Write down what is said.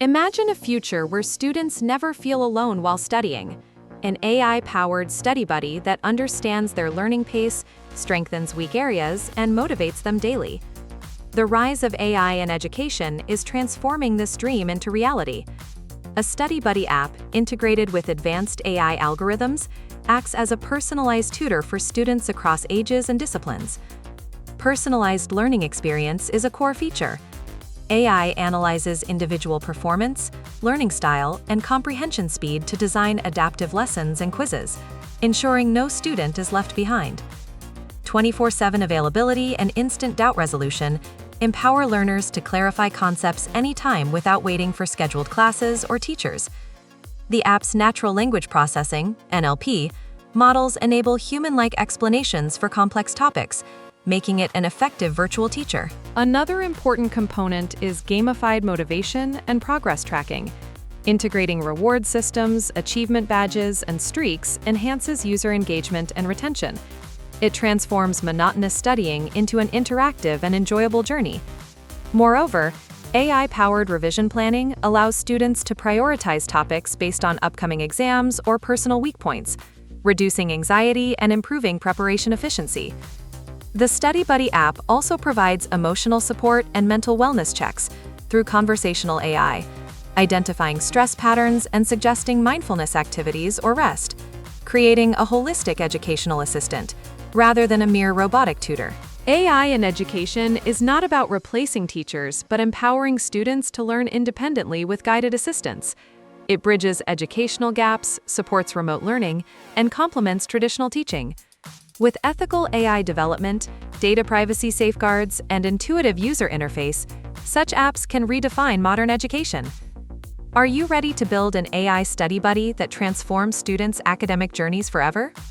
Imagine a future where students never feel alone while studying. An AI-powered study buddy that understands their learning pace, strengthens weak areas, and motivates them daily. The rise of AI in education is transforming this dream into reality. A study buddy app, integrated with advanced AI algorithms, acts as a personalized tutor for students across ages and disciplines. Personalized learning experience is a core feature. AI analyzes individual performance, learning style, and comprehension speed to design adaptive lessons and quizzes, ensuring no student is left behind. 24/7 availability and instant doubt resolution empower learners to clarify concepts anytime without waiting for scheduled classes or teachers. The app's natural language processing (NLP) models enable human-like explanations for complex topics, making it an effective virtual teacher. Another important component is gamified motivation and progress tracking. Integrating reward systems, achievement badges, and streaks enhances user engagement and retention. It transforms monotonous studying into an interactive and enjoyable journey. Moreover, AI-powered revision planning allows students to prioritize topics based on upcoming exams or personal weak points, reducing anxiety and improving preparation efficiency. The Study Buddy app also provides emotional support and mental wellness checks through conversational AI, identifying stress patterns and suggesting mindfulness activities or rest, creating a holistic educational assistant rather than a mere robotic tutor. AI in education is not about replacing teachers, but empowering students to learn independently with guided assistance. It bridges educational gaps, supports remote learning, and complements traditional teaching. With ethical AI development, data privacy safeguards, and intuitive user interface, such apps can redefine modern education. Are you ready to build an AI study buddy that transforms students' academic journeys forever?